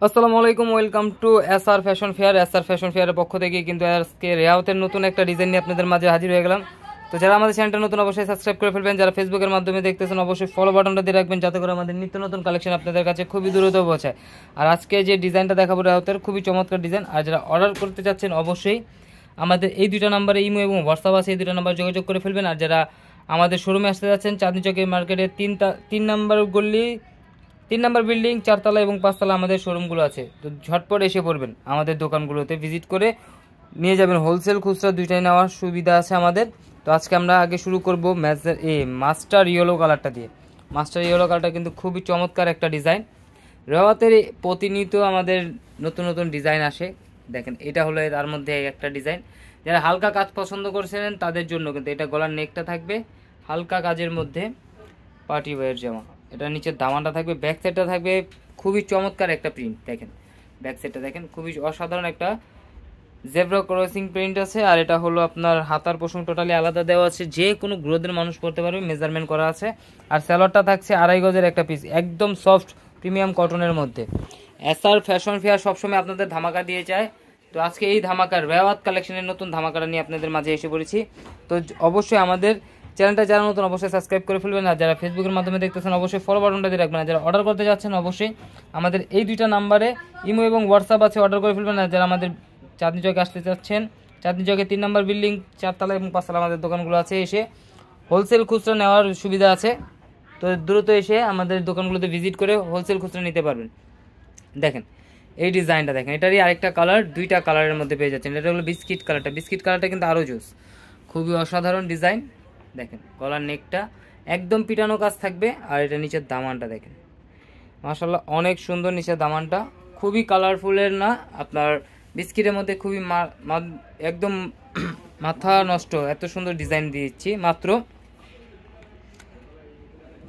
আসসালামু আলাইকুম, welcome to SR fashion fair. SR fashion ফেয়ারের পক্ষ থেকে কিন্তু আজকে রেয়াউতের নতুন একটা ডিজাইন নিয়ে আপনাদের মাঝে হাজির হয়ে গেলাম। তো যারা আমাদের চ্যানেলটা নতুন অবশ্যই সাবস্ক্রাইব করে ফেলবেন, যারা ফেসবুকের মাধ্যমে দেখতেছেন অবশ্যই ফলো বাটনটা দিয়ে রাখবেন, যাতে করে আমাদের নিত্য নতুন কালেকশন আপনাদের কাছে খুবই দ্রুত পৌঁছায়। আর আজকে যে ডিজাইনটা দেখাবো রেয়াউতের খুবই চমৎকার ডিজাইন। আর যারা অর্ডার করতে চাচ্ছেন অবশ্যই আমাদের এই দুইটা নাম্বারে ইমো এবং হোয়াটসঅ্যাপ আছে, এই দুটো নাম্বার যোগাযোগ করে ফেলবেন। আর যারা আমাদের শোরুমে আসতে যাচ্ছেন চাঁদনী চকের মার্কেটে তিন নাম্বার গল্লি, 3 নম্বর বিল্ডিং, 4তলা এবং 5তলা আমাদের শোরুমগুলো আছে। তো ঝটপট এসে পড়বেন আমাদের দোকানগুলোতে ভিজিট করে নিয়ে যাবেন। হোলসেল খুচরা দুইটাই নেওয়ার সুবিধা আছে আমাদের। তো আজকে আমরা আগে শুরু করব মাস্টার ইয়েলো কালারটা দিয়ে। মাস্টার ইয়েলো কালারটা কিন্তু খুবই চমৎকার একটা ডিজাইন। রেওয়াতের প্রতিনিয়ত আমাদের নতুন নতুন ডিজাইন আসে। দেখেন এটা হলো তার মধ্যে একটা ডিজাইন। যারা হালকা কাজ পছন্দ করছেন তাদের জন্য কিন্তু এটা গলার নেকটা থাকবে হালকা কাজের মধ্যে, পার্টি ওয়্যার জামা। এটা নিচের দামানটা থাকবে, ব্যাক সাইডটা থাকবে খুবই চমৎকার একটা প্রিন্ট। দেখেন ব্যাক সাইডটা দেখেন, খুবই অসাধারণ একটা জেব্রা ক্রসিং প্রিন্ট আছে। আর এটা হলো আপনার হাতার পোষণ টোটালি আলাদা দেওয়া আছে, যে কোনো গ্রোথের মানুষ পড়তে পারবে, মেজারমেন্ট করা আছে। আর স্যালোয়ারটা থাকছে 2.5 গজের একটা পিস, একদম সফট প্রিমিয়াম কটনের মধ্যে। এসআর ফ্যাশন ফেয়ার সবসময় আপনাদের ধামাকা দিয়ে যায়। তো আজকে এই ধামাকার রেওয়াত কালেকশনের নতুন ধামাকাটা নিয়ে আপনাদের মাঝে এসে পড়েছি। তো অবশ্যই আমাদের চ্যানেলটা যারা নতুন অবশ্যই সাবস্ক্রাইব করে ফেলবেন। আর যারা ফেসবুকের মাধ্যমে দেখতেছেন অবশ্যই ফলো বাটনটা দিয়ে রাখবেন। আর যারা অর্ডার করতে যাচ্ছেন অবশ্যই আমাদের এই দুইটা নাম্বারে ইমো এবং হোয়াটসঅ্যাপ আছে, অর্ডার করে ফেলবেন। আর যারা আমাদের চাঁদনী চকে আসতে চাচ্ছেন, চাঁদনী চকে 3 নম্বর বিল্ডিং, 4তলা এবং 5তলা আমাদের দোকানগুলো আছে, এসে হোলসেল খুচরা নেওয়ার সুবিধা আছে। তো দ্রুত এসে আমাদের দোকানগুলোতে ভিজিট করে হোলসেল খুচরা নিতে পারবেন। দেখেন এই ডিজাইনটা দেখেন, এটারই আরেকটা কালার, দুইটা কালারের মধ্যে পেয়ে যাচ্ছেন। এটা হলো বিস্কিট কালারটা, বিস্কিট কালারটা কিন্তু আরও জুস, খুবই অসাধারণ ডিজাইন। দেখেন গলার নেকটা একদম পিটানো কাজ থাকবে। আর এটা নিচের দামানটা দেখেন, মাশাআল্লাহ অনেক সুন্দর নিচের দামানটা, খুবই কালারফুলের না আপনার বিস্কিটের মধ্যে, খুবই একদম মাথা নষ্ট এত সুন্দর ডিজাইন দিয়েছি। মাত্র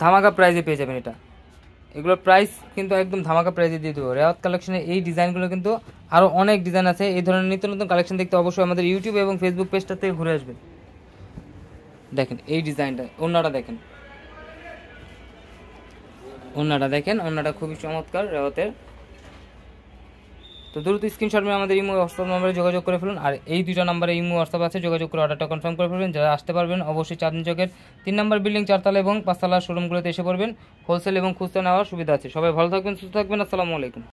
ধামাকা প্রাইজে পেয়ে যাবেন এটা। এগুলোর প্রাইস কিন্তু একদম ধামাকা প্রাইজে দিয়ে দেবো। রেওয়াত কালেকশনের এই ডিজাইনগুলো কিন্তু আরও অনেক ডিজাইন আছে। এই ধরনের নিত্য নতুন কালেকশন দেখতে অবশ্যই আমাদের ইউটিউব এবং ফেসবুক পেজটা থেকে ঘুরে আসবেন। দেখেন এই ডিজাইনটা, ওড়নাটা দেখেন, ওড়নাটা দেখেন, ওড়নাটা খুবই চমৎকার রেওয়াতের। তো দ্রুত স্ক্রিনশট নিয়ে আমাদের ইমো হোয়াটসঅ্যাপ নম্বরে যোগাযোগ করে ফেলুন। আর এই দুটো নম্বরে ইমো হোয়াটসঅ্যাপ আছে, যোগাযোগ করে অর্ডারটা কনফার্ম করে ফেলবেন। যারা আসতে পারবেন অবশ্যই চাঁদনী চকের 3 নম্বর বিল্ডিং, 4তলা এবং 5তলা শোরুমগুলোতে এসে পড়বেন। হোলসেল এবং খুচরা নেওয়ার সুবিধা আছে। সবাই ভালো থাকবেন, সুস্থ থাকবেন। আসসালামু আলাইকুম।